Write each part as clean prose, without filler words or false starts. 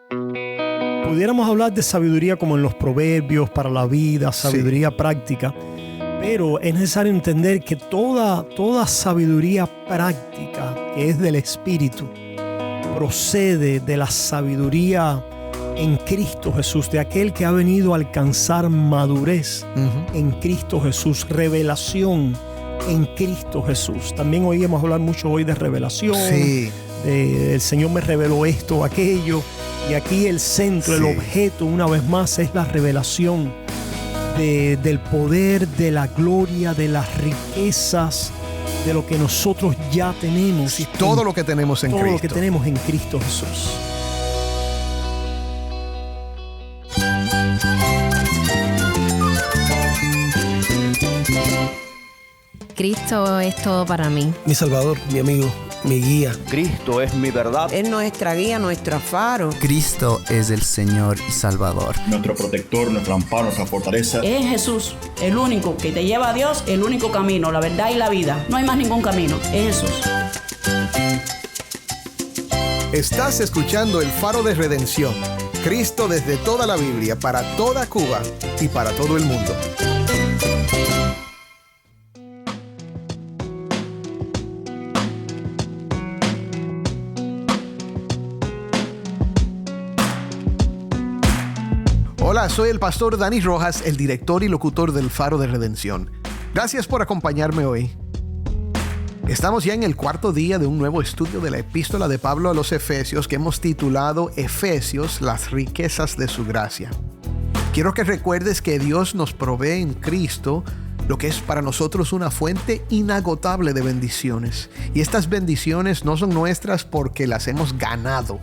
Pudiéramos hablar de sabiduría como en los proverbios para la vida, sabiduría práctica, pero es necesario entender que toda sabiduría práctica que es del Espíritu procede de la sabiduría en Cristo Jesús, de aquel que ha venido a alcanzar madurez en Cristo Jesús, revelación en Cristo Jesús. También oímos hablar mucho hoy de revelación, el Señor me reveló esto, aquello, y aquí el centro, el objeto una vez más es la revelación del poder, de la gloria, de las riquezas, de lo que nosotros ya tenemos. Todo lo que tenemos en Cristo. Todo lo que tenemos en Cristo Jesús. Cristo es todo para mí. Mi Salvador, mi amigo, mi guía. Cristo es mi verdad. Es nuestra guía, nuestro faro. Cristo es el Señor y Salvador. Nuestro protector, nuestro amparo, nuestra fortaleza. Es Jesús, el único que te lleva a Dios, el único camino, la verdad y la vida. No hay más ningún camino, es Jesús. Estás escuchando El Faro de Redención. Cristo desde toda la Biblia, para toda Cuba y para todo el mundo. Hola, soy el pastor Dani Rojas, el director y locutor del Faro de Redención. Gracias por acompañarme hoy. Estamos ya en el cuarto día de un nuevo estudio de la epístola de Pablo a los Efesios que hemos titulado Efesios, las riquezas de su gracia. Quiero que recuerdes que Dios nos provee en Cristo lo que es para nosotros una fuente inagotable de bendiciones. Y estas bendiciones no son nuestras porque las hemos ganado,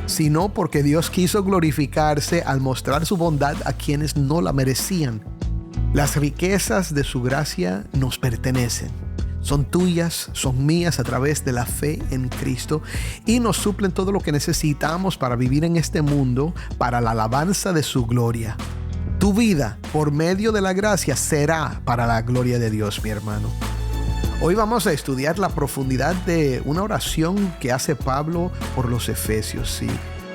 sino porque Dios quiso glorificarse al mostrar su bondad a quienes no la merecían. Las riquezas de su gracia nos pertenecen. Son tuyas, son mías a través de la fe en Cristo y nos suplen todo lo que necesitamos para vivir en este mundo para la alabanza de su gloria. Tu vida, por medio de la gracia, será para la gloria de Dios, mi hermano. Hoy vamos a estudiar la profundidad de una oración que hace Pablo por los Efesios, sí.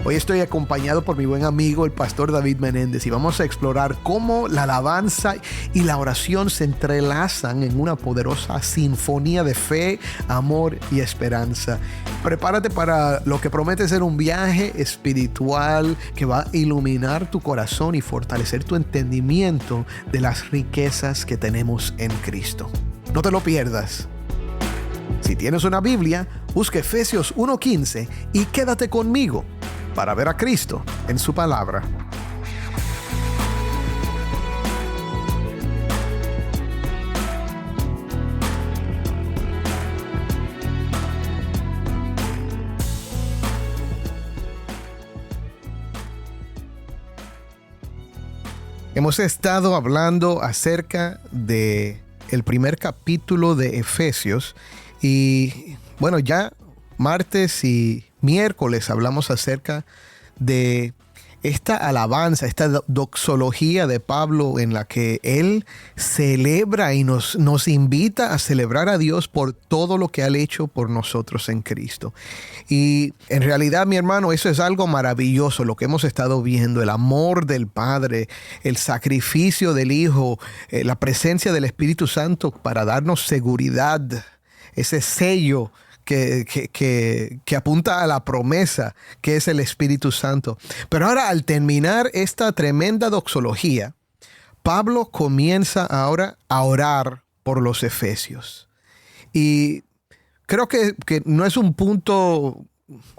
Hoy estoy acompañado por mi buen amigo, el pastor David Menéndez, y vamos a explorar cómo la alabanza y la oración se entrelazan en una poderosa sinfonía de fe, amor y esperanza. Prepárate para lo que promete ser un viaje espiritual que va a iluminar tu corazón y fortalecer tu entendimiento de las riquezas que tenemos en Cristo. No te lo pierdas. Si tienes una Biblia, busca Efesios 1:15 y quédate conmigo para ver a Cristo en su palabra. Hemos estado hablando acerca de el primer capítulo de Efesios y bueno, ya martes y miércoles hablamos acerca de esta alabanza, esta doxología de Pablo en la que él celebra y nos invita a celebrar a Dios por todo lo que ha hecho por nosotros en Cristo. Y en realidad, mi hermano, eso es algo maravilloso, lo que hemos estado viendo, el amor del Padre, el sacrificio del Hijo, la presencia del Espíritu Santo para darnos seguridad, ese sello que apunta a la promesa que es el Espíritu Santo. Pero ahora, al terminar esta tremenda doxología, Pablo comienza ahora a orar por los efesios. Y creo que no es un punto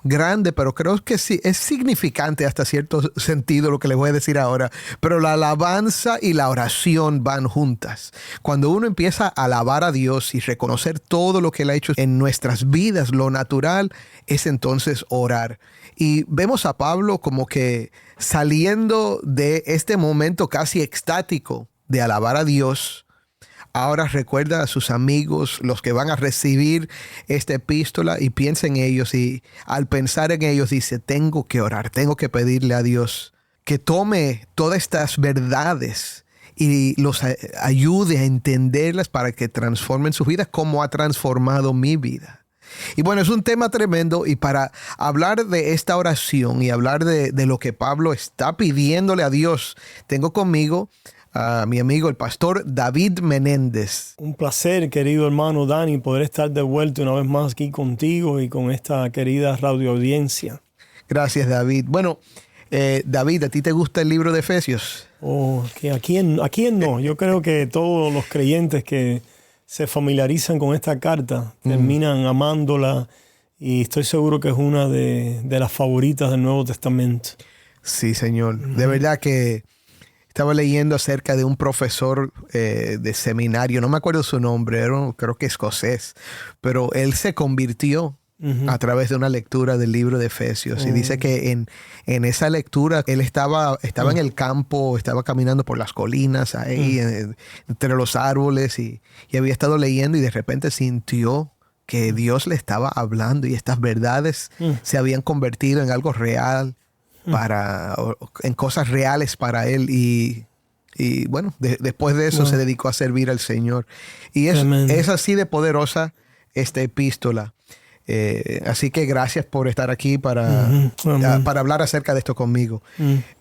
grande, pero creo que sí es significante hasta cierto sentido lo que les voy a decir ahora. Pero la alabanza y la oración van juntas. Cuando uno empieza a alabar a Dios y reconocer todo lo que Él ha hecho en nuestras vidas, lo natural es entonces orar. Y vemos a Pablo como que saliendo de este momento casi extático de alabar a Dios. Ahora recuerda a sus amigos, los que van a recibir esta epístola, y piensa en ellos, y al pensar en ellos dice, tengo que orar, tengo que pedirle a Dios que tome todas estas verdades y los ayude a entenderlas para que transformen sus vidas como ha transformado mi vida. Y bueno, es un tema tremendo, y para hablar de esta oración y hablar de lo que Pablo está pidiéndole a Dios, tengo conmigo a mi amigo el pastor David Menéndez. Un placer, querido hermano Dani, poder estar de vuelta una vez más aquí contigo y con esta querida radio audiencia. Gracias, David. Bueno, David, ¿a ti te gusta el libro de Efesios? Oh, que ¿a quién no? Yo creo que todos los creyentes que se familiarizan con esta carta terminan amándola, y estoy seguro que es una de las favoritas del Nuevo Testamento. Sí, Señor. De verdad que estaba leyendo acerca de un profesor de seminario, no me acuerdo su nombre, creo que escocés, pero él se convirtió a través de una lectura del libro de Efesios. Y dice que en esa lectura él estaba en el campo, estaba caminando por las colinas ahí, entre los árboles, y había estado leyendo, y de repente sintió que Dios le estaba hablando, y estas verdades se habían convertido en algo real, en cosas reales para él. Y bueno, después de eso se dedicó a servir al Señor. Y es así de poderosa esta epístola. Así que gracias por estar aquí para hablar acerca de esto conmigo.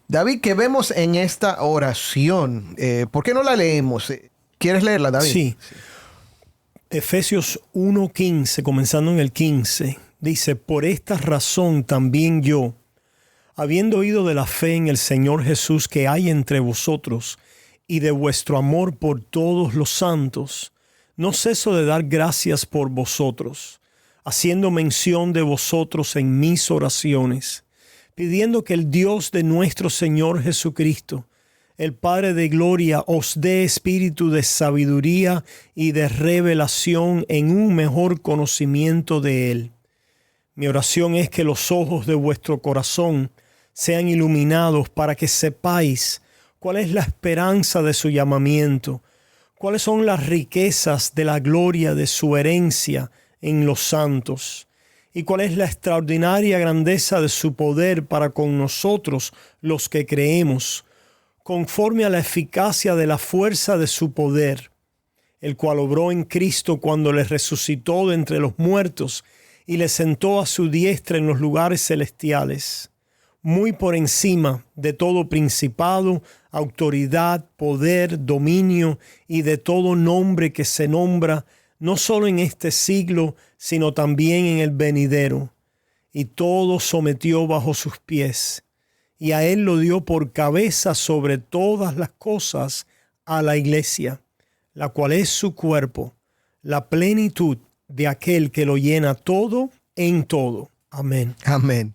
David, ¿qué vemos en esta oración? ¿Por qué no la leemos? ¿Quieres leerla, David? Sí. Efesios 1:15, comenzando en el 15, dice: por esta razón también yo, habiendo oído de la fe en el Señor Jesús que hay entre vosotros, y de vuestro amor por todos los santos, no ceso de dar gracias por vosotros, haciendo mención de vosotros en mis oraciones, pidiendo que el Dios de nuestro Señor Jesucristo, el Padre de gloria, os dé espíritu de sabiduría y de revelación en un mejor conocimiento de Él. Mi oración es que los ojos de vuestro corazón sean iluminados para que sepáis cuál es la esperanza de su llamamiento, cuáles son las riquezas de la gloria de su herencia en los santos, y cuál es la extraordinaria grandeza de su poder para con nosotros los que creemos, conforme a la eficacia de la fuerza de su poder, el cual obró en Cristo cuando le resucitó de entre los muertos y le sentó a su diestra en los lugares celestiales, muy por encima de todo principado, autoridad, poder, dominio y de todo nombre que se nombra, no solo en este siglo, sino también en el venidero. Y todo sometió bajo sus pies, y a él lo dio por cabeza sobre todas las cosas a la iglesia, la cual es su cuerpo, la plenitud de aquel que lo llena todo en todo. Amén. Amén.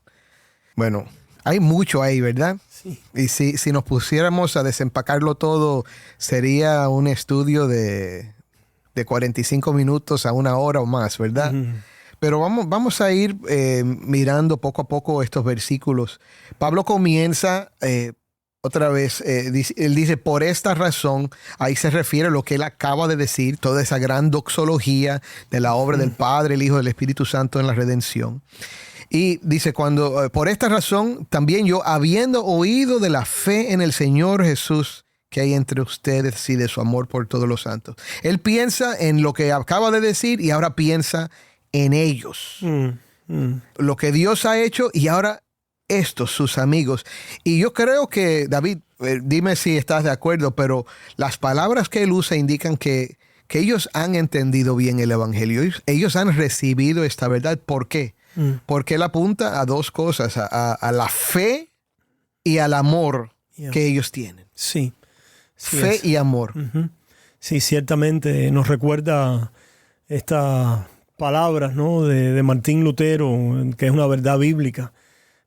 Bueno, hay mucho ahí, ¿verdad? Sí. Y si nos pusiéramos a desempacarlo todo, sería un estudio de 45 minutos a 1 hora o más, ¿verdad? Pero vamos a ir mirando poco a poco estos versículos. Pablo comienza otra vez, él dice, por esta razón, ahí se refiere a lo que él acaba de decir, toda esa gran doxología de la obra del Padre, el Hijo, del Espíritu Santo en la redención. Y dice, por esta razón, también yo, habiendo oído de la fe en el Señor Jesús que hay entre ustedes y de su amor por todos los santos. Él piensa en lo que acaba de decir y ahora piensa en ellos. Lo que Dios ha hecho y ahora estos, sus amigos. Y yo creo que, David, dime si estás de acuerdo, pero las palabras que él usa indican que ellos han entendido bien el Evangelio. Ellos han recibido esta verdad. ¿Por qué? Porque él apunta a dos cosas, a la fe y al amor que ellos tienen. Sí. Fe y amor. Sí, ciertamente nos recuerda estas palabras, ¿no?, de Martín Lutero, que es una verdad bíblica,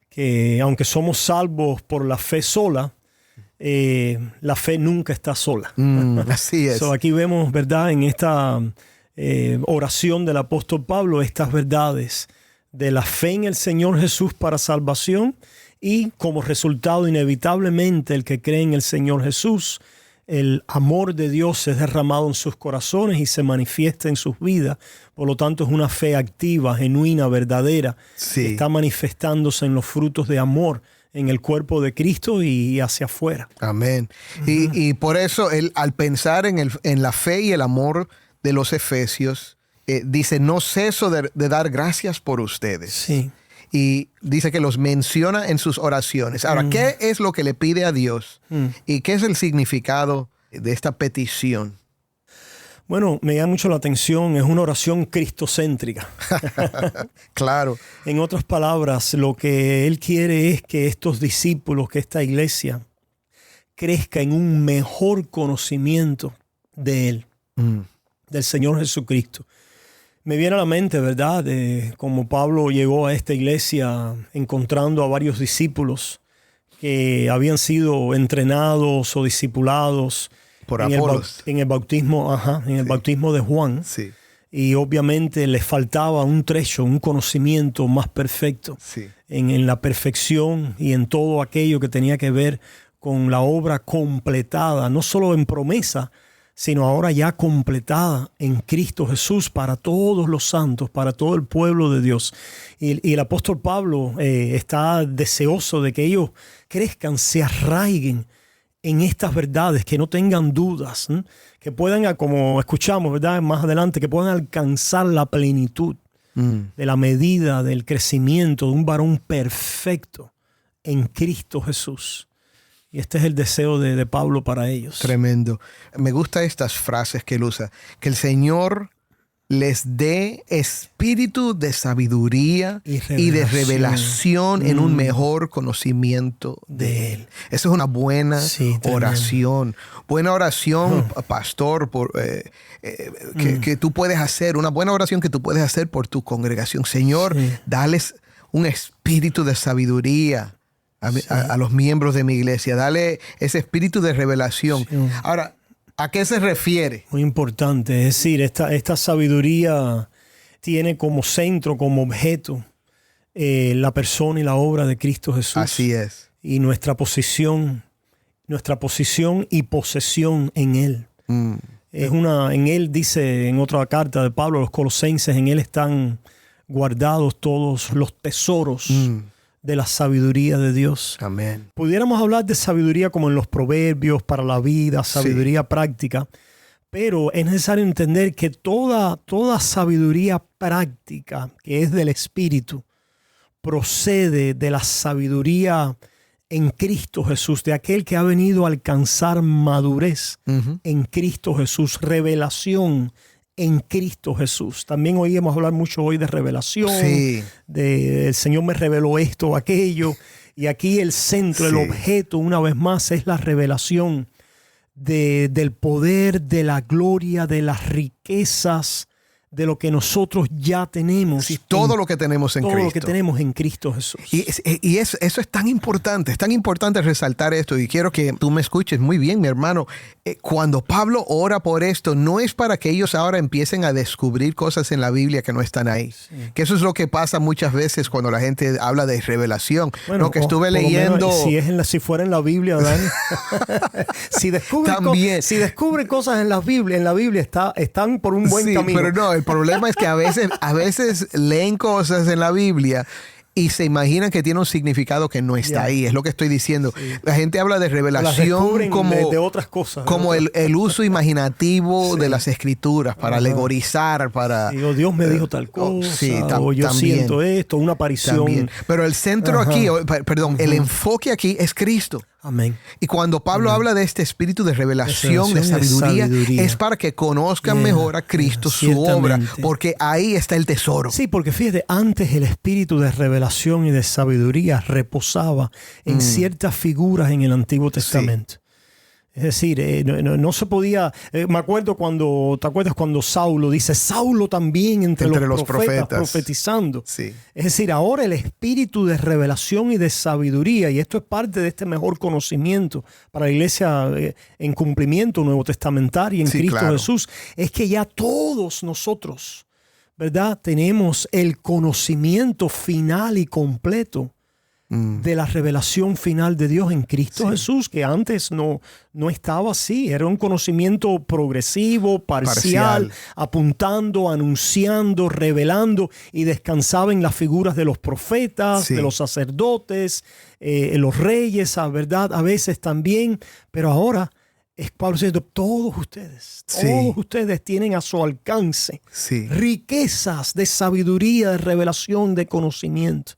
que aunque somos salvos por la fe sola, la fe nunca está sola. Así es. Aquí vemos, ¿verdad?, en esta oración del apóstol Pablo, estas verdades de la fe en el Señor Jesús para salvación, y como resultado inevitablemente el que cree en el Señor Jesús, el amor de Dios es derramado en sus corazones y se manifiesta en sus vidas. Por lo tanto, es una fe activa, genuina, verdadera, que está manifestándose en los frutos de amor en el cuerpo de Cristo y hacia afuera. Amén. Y por eso, él, al pensar en la fe y el amor de los efesios, dice, no ceso de dar gracias por ustedes. Sí. Y dice que los menciona en sus oraciones. Ahora, ¿qué es lo que le pide a Dios? ¿Y qué es el significado de esta petición? Bueno, me llama mucho la atención, es una oración cristocéntrica. Claro. En otras palabras, lo que Él quiere es que estos discípulos, que esta iglesia, crezca en un mejor conocimiento de Él, del Señor Jesucristo. Me viene a la mente, ¿verdad?, de cómo Pablo llegó a esta iglesia encontrando a varios discípulos que habían sido entrenados o discipulados por Apolos. En el bautismo, en el bautismo de Juan. Sí. Y obviamente les faltaba un trecho, un conocimiento más perfecto en la perfección y en todo aquello que tenía que ver con la obra completada, no solo en promesa, sino ahora ya completada en Cristo Jesús para todos los santos, para todo el pueblo de Dios. Y el apóstol Pablo está deseoso de que ellos crezcan, se arraiguen en estas verdades, que no tengan dudas, que puedan, como escuchamos, ¿verdad?, más adelante, que puedan alcanzar la plenitud de la medida del crecimiento de un varón perfecto en Cristo Jesús. Y este es el deseo de Pablo para ellos. Tremendo. Me gustan estas frases que él usa. Que el Señor les dé espíritu de sabiduría y de revelación en un mejor conocimiento de Él. Eso es una buena oración. Buena oración, pastor, que tú puedes hacer. Una buena oración que tú puedes hacer por tu congregación. Señor, dales un espíritu de sabiduría a los miembros de mi iglesia. Dale ese espíritu de revelación. Ahora, ¿a qué se refiere? Muy importante. Es decir, esta sabiduría tiene como centro, como objeto, la persona y la obra de Cristo Jesús. Así es. Y nuestra posición y posesión en Él. En Él, dice en otra carta de Pablo a los Colosenses, en Él están guardados todos los tesoros de la sabiduría de Dios. Amén. Pudiéramos hablar de sabiduría como en los proverbios para la vida, sabiduría práctica, pero es necesario entender que toda sabiduría práctica que es del Espíritu procede de la sabiduría en Cristo Jesús, de aquel que ha venido a alcanzar madurez en Cristo Jesús, revelación en Cristo Jesús. También oímos hablar mucho hoy de revelación, de el Señor me reveló esto o aquello, y aquí el centro, el objeto, una vez más, es la revelación del poder, de la gloria, de las riquezas, de lo que nosotros ya tenemos. Sí, todo lo que tenemos en Cristo. Todo lo que tenemos en Cristo Jesús. Y eso es tan importante resaltar esto, y quiero que tú me escuches muy bien, mi hermano. Cuando Pablo ora por esto, no es para que ellos ahora empiecen a descubrir cosas en la Biblia que no están ahí. Que eso es lo que pasa muchas veces cuando la gente habla de revelación. Bueno, lo que estuve leyendo... Menos, si fuera en la Biblia, Dani. si descubre cosas en la Biblia están por un buen camino. Pero no, el problema es que a veces leen cosas en la Biblia y se imaginan que tiene un significado que no está ahí. Es lo que estoy diciendo. La gente habla de revelación como de otras cosas. Como el uso imaginativo de las escrituras para alegorizar, para... Digo, Dios me dijo tal cosa, o yo siento esto, una aparición. También. Pero el centro aquí, el enfoque aquí es Cristo. Amén. Y cuando Pablo habla de este espíritu de revelación, de sabiduría, es para que conozcan mejor a Cristo, su obra, porque ahí está el tesoro. Sí, porque fíjate, antes el espíritu de revelación y de sabiduría reposaba en ciertas figuras en el Antiguo Testamento. Es decir, no se podía... me acuerdo ¿te acuerdas cuando Saulo dice, Saulo también entre los profetas profetizando? Sí. Es decir, ahora el espíritu de revelación y de sabiduría, y esto es parte de este mejor conocimiento para la iglesia en cumplimiento nuevo testamentario en Cristo Jesús, es que ya todos nosotros, ¿verdad?, tenemos el conocimiento final y completo de la revelación final de Dios en Cristo Jesús, que antes no estaba así. Era un conocimiento progresivo, parcial, apuntando, anunciando, revelando, y descansaba en las figuras de los profetas, de los sacerdotes, los reyes, ¿verdad?, a veces también. Pero ahora es Pablo diciendo, todos ustedes tienen a su alcance riquezas de sabiduría, de revelación, de conocimiento.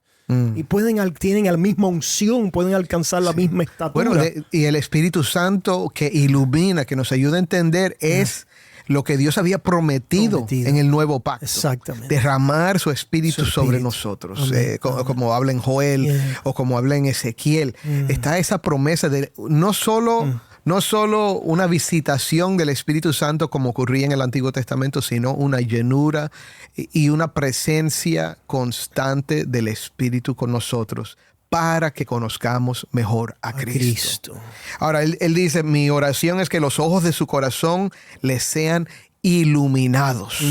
Y tienen la misma unción, pueden alcanzar la misma estatura. Bueno, y el Espíritu Santo que ilumina, que nos ayuda a entender, es lo que Dios había prometido en el nuevo pacto. Exactamente. Derramar su espíritu sobre nosotros. Como habla en Joel o como habla en Ezequiel. Está esa promesa de no solo una visitación del Espíritu Santo como ocurría en el Antiguo Testamento, sino una llenura y una presencia constante del Espíritu con nosotros para que conozcamos mejor a Cristo. Ahora, él dice, mi oración es que los ojos de su corazón les sean iluminados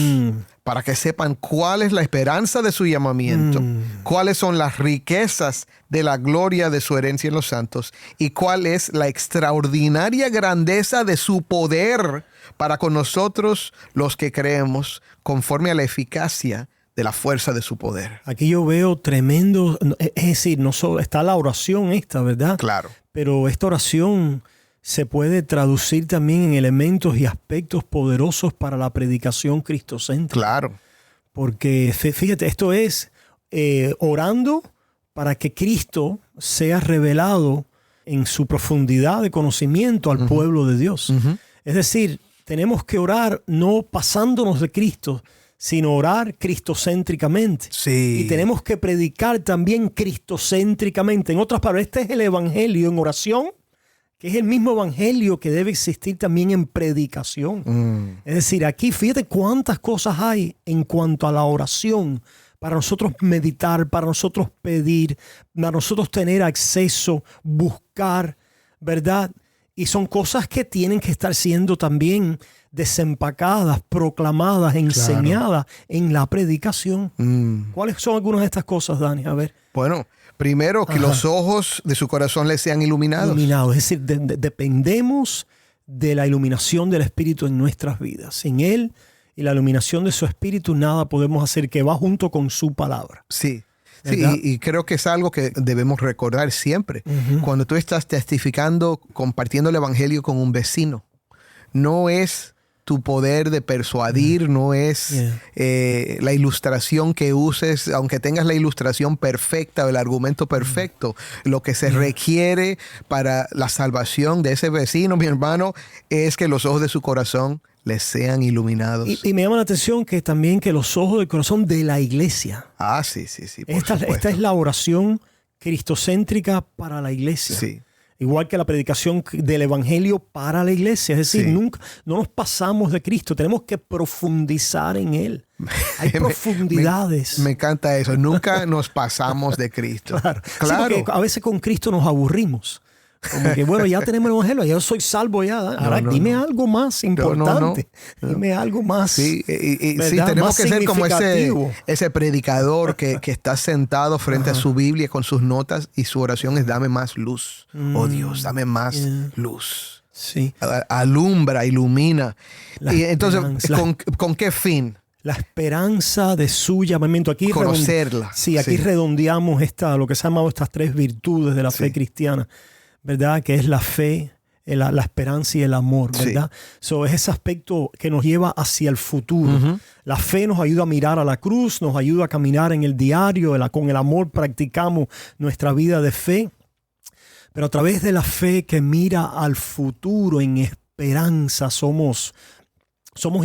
para que sepan cuál es la esperanza de su llamamiento, cuáles son las riquezas de la gloria de su herencia en los santos y cuál es la extraordinaria grandeza de su poder para con nosotros los que creemos, conforme a la eficacia de la fuerza de su poder. Aquí yo veo tremendo, es decir, no solo está la oración esta, ¿verdad? Claro. Pero esta oración se puede traducir también en elementos y aspectos poderosos para la predicación cristocéntrica. Claro. Porque fíjate, esto es orando para que Cristo sea revelado en su profundidad de conocimiento al pueblo de Dios. Es decir, tenemos que orar no pasándonos de Cristo, sino orar cristocéntricamente. Sí. Y tenemos que predicar también cristocéntricamente. En otras palabras, este es el evangelio en oración, que es el mismo evangelio que debe existir también en predicación. Es decir, aquí fíjate cuántas cosas hay en cuanto a la oración para nosotros meditar, para nosotros pedir, para nosotros tener acceso, buscar, ¿verdad? Y son cosas que tienen que estar siendo también desempacadas, proclamadas, enseñadas en la predicación. ¿Cuáles son algunas de estas cosas, Dani? A ver. Bueno, primero, que los ojos de su corazón les sean iluminados. Es decir, dependemos de la iluminación del Espíritu en nuestras vidas. Sin Él y la iluminación de su Espíritu, nada podemos hacer, que va junto con su palabra. Sí. Sí, y creo que es algo que debemos recordar siempre. Cuando tú estás testificando, compartiendo el evangelio con un vecino, no es tu poder de persuadir, no es la ilustración que uses, aunque tengas la ilustración perfecta o el argumento perfecto. Lo que se requiere para la salvación de ese vecino, mi hermano, es que los ojos de su corazón les sean iluminados. Y me llama la atención que también que los ojos del corazón de la iglesia. Sí. Esta es la oración cristocéntrica para la iglesia. Sí. Igual que la predicación del evangelio para la iglesia. Es decir, nunca no nos pasamos de Cristo. Tenemos que profundizar en Él. Hay profundidades. Me encanta eso. Nunca nos pasamos de Cristo. Claro. Sí, porque a veces con Cristo nos aburrimos. Como que, bueno, ya tenemos el evangelio, ya soy salvo ya. Ahora dime algo más importante. Dime algo más. Sí, sí, tenemos que ser como ese predicador que está sentado frente a su Biblia con sus notas y su oración es: dame más luz. Oh Dios, dame más luz. Sí. Alumbra, ilumina. Y entonces, ¿con qué fin? La esperanza de su llamamiento. Aquí conocerla. Aquí redondeamos lo que se ha llamado estas tres virtudes de la fe cristiana, ¿verdad? Que es la fe, la esperanza y el amor, ¿verdad? Es ese aspecto que nos lleva hacia el futuro. La fe nos ayuda a mirar a la cruz, nos ayuda a caminar en el diario, con el amor practicamos nuestra vida de fe. Pero a través de la fe que mira al futuro en esperanza somos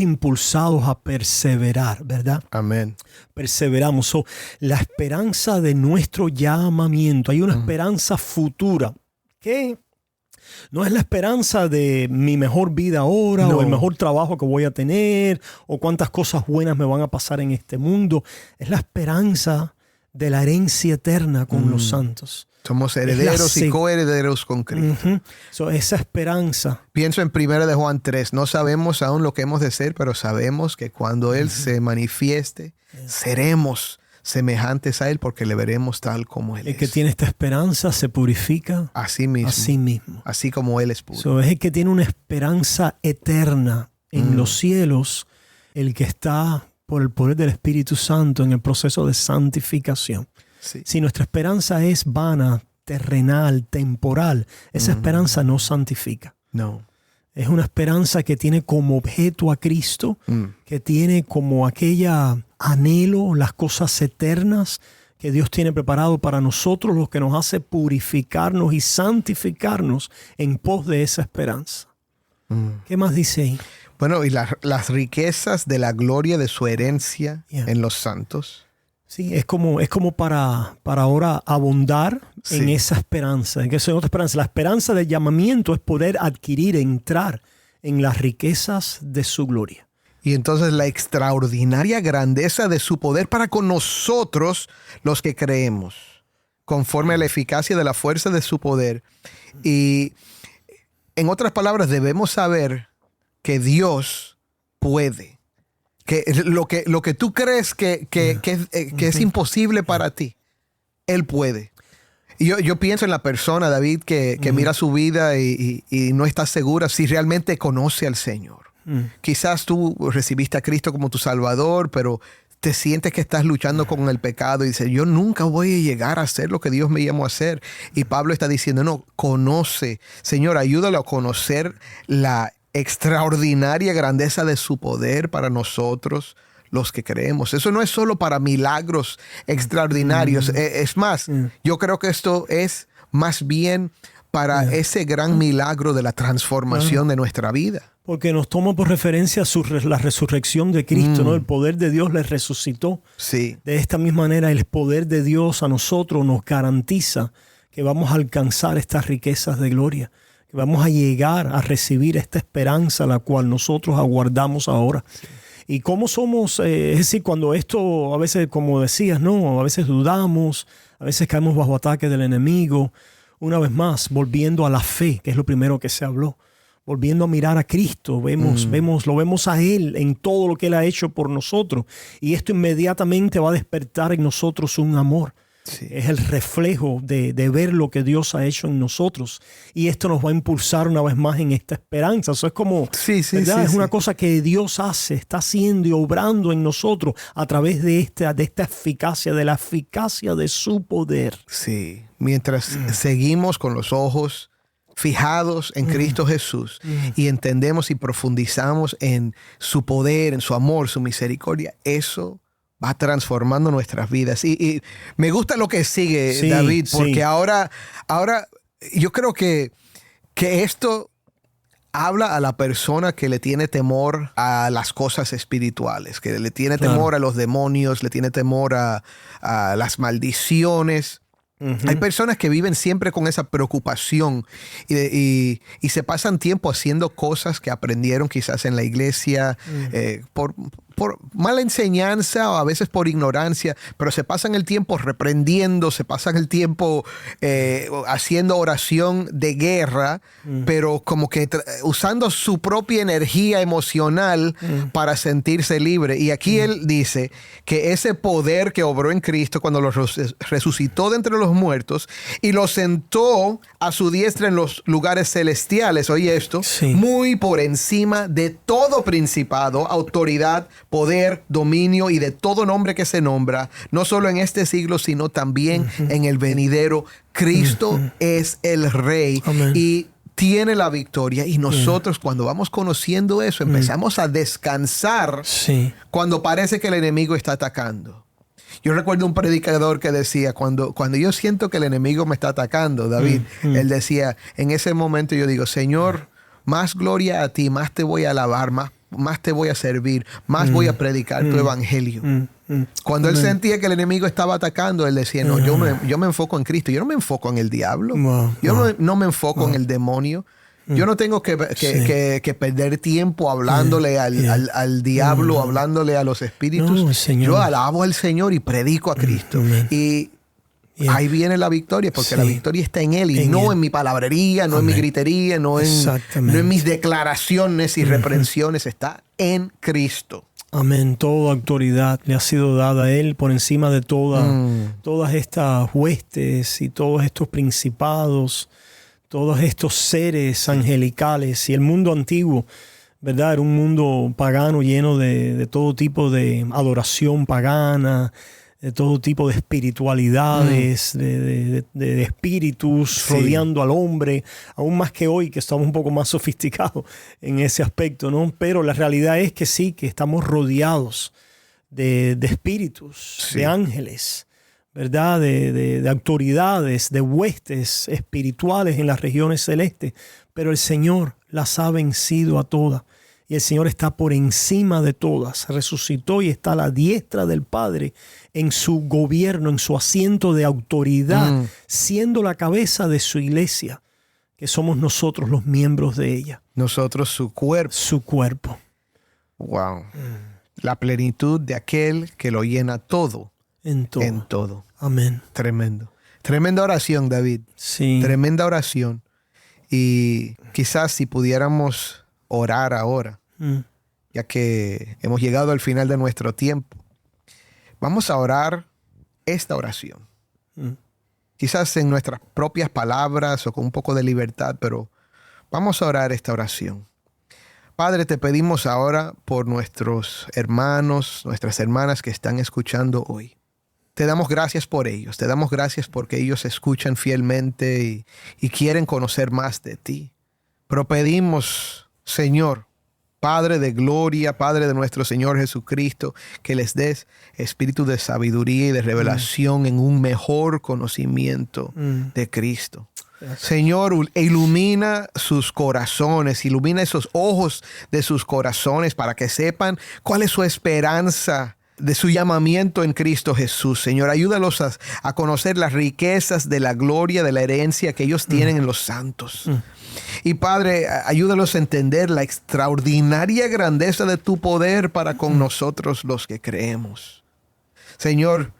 impulsados a perseverar, ¿verdad? Amén. Perseveramos. La esperanza de nuestro llamamiento. Hay una esperanza futura que no es la esperanza de mi mejor vida ahora o el mejor trabajo que voy a tener o cuántas cosas buenas me van a pasar en este mundo. Es la esperanza de la herencia eterna con los santos. Somos herederos y coherederos con Cristo. Esa esperanza. Pienso en 1 de Juan 3. No sabemos aún lo que hemos de ser, pero sabemos que cuando Él se manifieste, seremos semejantes a Él porque le veremos tal como Él es. El que tiene esta esperanza se purifica a sí mismo. Así como Él es puro. Es el que tiene una esperanza eterna en los cielos, el que está por el poder del Espíritu Santo en el proceso de santificación. Si nuestra esperanza es vana, terrenal, temporal, esa esperanza no santifica. No. Es una esperanza que tiene como objeto a Cristo, que tiene como aquella anhelo, las cosas eternas que Dios tiene preparado para nosotros, lo que nos hace purificarnos y santificarnos en pos de esa esperanza. ¿Qué más dice ahí? Bueno, y las riquezas de la gloria de su herencia en los santos. Sí, es como para ahora abundar en Sí. esa esperanza. ¿Qué es otra esperanza? La esperanza del llamamiento es poder adquirir, entrar en las riquezas de su gloria. Y entonces la extraordinaria grandeza de su poder para con nosotros los que creemos, conforme a la eficacia de la fuerza de su poder. Y en otras palabras, debemos saber que Dios puede. Que lo que tú crees que es imposible para ti, Él puede. Y yo pienso en la persona, David, que mira su vida y no está segura si realmente conoce al Señor. Quizás tú recibiste a Cristo como tu Salvador, pero te sientes que estás luchando con el pecado y dices, yo nunca voy a llegar a hacer lo que Dios me llamó a hacer. Y Pablo está diciendo, no, conoce. Señor, ayúdalo a conocer la extraordinaria grandeza de su poder para nosotros los que creemos. Eso no es solo para milagros extraordinarios. Es más, yo creo que esto es más bien para ese gran milagro de la transformación de nuestra vida. Porque nos toma por referencia la resurrección de Cristo, ¿no? El poder de Dios le resucitó. Sí. De esta misma manera, el poder de Dios a nosotros nos garantiza que vamos a alcanzar estas riquezas de gloria, que vamos a llegar a recibir esta esperanza la cual nosotros aguardamos ahora. Sí. Y cómo somos, es decir, cuando esto a veces, como decías, ¿no? A veces dudamos, a veces caemos bajo ataque del enemigo. Una vez más, volviendo a la fe, que es lo primero que se habló. Volviendo a mirar a Cristo, lo vemos a Él en todo lo que Él ha hecho por nosotros. Y esto inmediatamente va a despertar en nosotros un amor. Sí. Es el reflejo de ver lo que Dios ha hecho en nosotros. Y esto nos va a impulsar una vez más en esta esperanza. Eso es como, ¿verdad? Es una cosa que Dios hace, está haciendo y obrando en nosotros a través de esta eficacia, de la eficacia de su poder. Sí, mientras seguimos con los ojos fijados en Cristo Jesús y entendemos y profundizamos en su poder, en su amor, su misericordia, eso va transformando nuestras vidas. Y me gusta lo que sigue, David, porque ahora yo creo que esto habla a la persona que le tiene temor a las cosas espirituales, que le tiene temor a los demonios, le tiene temor a las maldiciones. Hay personas que viven siempre con esa preocupación y se pasan tiempo haciendo cosas que aprendieron quizás en la iglesia por mala enseñanza o a veces por ignorancia, pero se pasan el tiempo reprendiendo, se pasan el tiempo haciendo oración de guerra, pero como que usando su propia energía emocional para sentirse libre. Y aquí él dice que ese poder que obró en Cristo cuando lo resucitó de entre los muertos y lo sentó a su diestra en los lugares celestiales, oye esto, muy por encima de todo principado, autoridad, poder, dominio y de todo nombre que se nombra, no solo en este siglo, sino también en el venidero. Cristo es el Rey y tiene la victoria. Y nosotros cuando vamos conociendo eso, empezamos a descansar cuando parece que el enemigo está atacando. Yo recuerdo un predicador que decía, cuando yo siento que el enemigo me está atacando, David, él decía, en ese momento yo digo, Señor, más gloria a ti, más te voy a alabar, más te voy a servir, más voy a predicar tu evangelio. Cuando él sentía que el enemigo estaba atacando, él decía, no, yo me enfoco en Cristo, yo no me enfoco en el diablo, yo no me enfoco en el demonio. Yo no tengo que perder tiempo hablándole al diablo, hablándole a los espíritus. Yo alabo al Señor y predico a Cristo. Y ahí viene la victoria, porque la victoria está en Él y no en mi palabrería, no en mi gritería, no en mis declaraciones y reprensiones, está en Cristo. Amén. Toda autoridad le ha sido dada a Él por encima de todas estas huestes y todos estos principados, todos estos seres angelicales. Y el mundo antiguo, ¿verdad? Era un mundo pagano lleno de todo tipo de adoración pagana, de todo tipo de espiritualidades, de espíritus rodeando al hombre, aún más que hoy, que estamos un poco más sofisticados en ese aspecto, ¿no? Pero la realidad es que sí, que estamos rodeados de espíritus, de ángeles, ¿verdad? De autoridades, de huestes espirituales en las regiones celestes, pero el Señor las ha vencido a todas. Y el Señor está por encima de todas. Resucitó y está a la diestra del Padre en su gobierno, en su asiento de autoridad, siendo la cabeza de su iglesia, que somos nosotros los miembros de ella. Nosotros su cuerpo. Su cuerpo. Wow. La plenitud de aquel que lo llena todo. En todo. En todo. Amén. Tremendo. Tremenda oración, David. Sí. Tremenda oración. Y quizás si pudiéramos orar ahora, ya que hemos llegado al final de nuestro tiempo, vamos a orar esta oración. Quizás en nuestras propias palabras o con un poco de libertad, pero vamos a orar esta oración. Padre, te pedimos ahora por nuestros hermanos, nuestras hermanas que están escuchando hoy. Te damos gracias por ellos. Te damos gracias porque ellos escuchan fielmente y quieren conocer más de ti. Pero pedimos, Señor, Padre de gloria, Padre de nuestro Señor Jesucristo, que les des espíritu de sabiduría y de revelación en un mejor conocimiento de Cristo. Gracias. Señor, ilumina sus corazones, ilumina esos ojos de sus corazones para que sepan cuál es su esperanza de su llamamiento en Cristo Jesús. Señor, ayúdalos a conocer las riquezas de la gloria, de la herencia que ellos tienen en los santos. Y Padre, ayúdalos a entender la extraordinaria grandeza de tu poder para con nosotros los que creemos. Señor,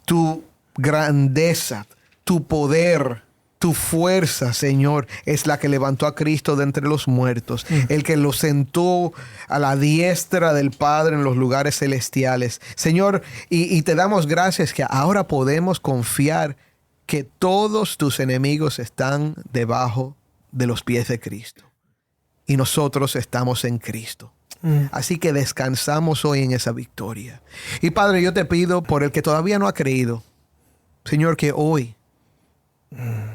tu grandeza, tu poder, tu fuerza, Señor, es la que levantó a Cristo de entre los muertos, el que lo sentó a la diestra del Padre en los lugares celestiales. Señor, y te damos gracias que ahora podemos confiar que todos tus enemigos están debajo de los pies de Cristo. Y nosotros estamos en Cristo. Así que descansamos hoy en esa victoria. Y Padre, yo te pido por el que todavía no ha creído, Señor, que hoy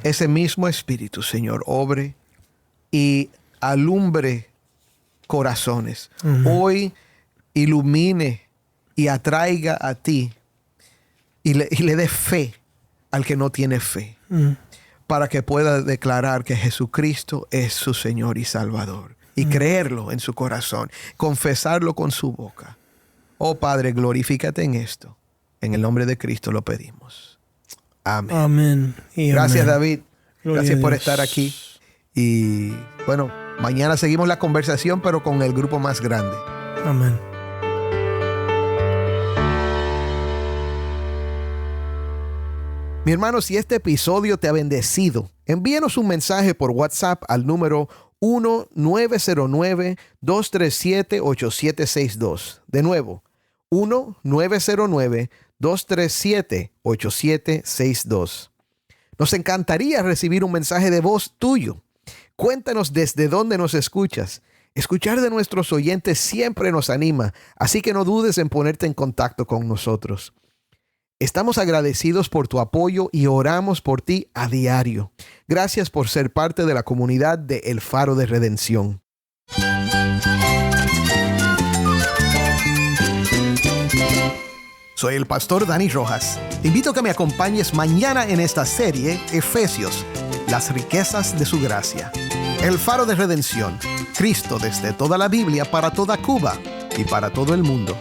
ese mismo Espíritu, Señor, obre y alumbre corazones. Hoy ilumine y atraiga a ti y le dé fe al que no tiene fe, para que pueda declarar que Jesucristo es su Señor y Salvador y creerlo en su corazón, confesarlo con su boca. Oh Padre, glorifícate en esto. En el nombre de Cristo lo pedimos. Amén. Amén. Gracias, David. Gloria Gracias a por Dios. estar aquí. Y bueno, mañana seguimos la conversación, pero con el grupo más grande. Amén. Mi hermano, si este episodio te ha bendecido, envíanos un mensaje por WhatsApp al número 1-909-237-8762. De nuevo, 1-909-237-8762. Nos encantaría recibir un mensaje de voz tuyo. Cuéntanos desde dónde nos escuchas. Escuchar de nuestros oyentes siempre nos anima, así que no dudes en ponerte en contacto con nosotros. Estamos agradecidos por tu apoyo y oramos por ti a diario. Gracias por ser parte de la comunidad de El Faro de Redención. Soy el pastor Dani Rojas. Te invito a que me acompañes mañana en esta serie, Efesios, las riquezas de su gracia. El Faro de Redención, Cristo desde toda la Biblia para toda Cuba y para todo el mundo.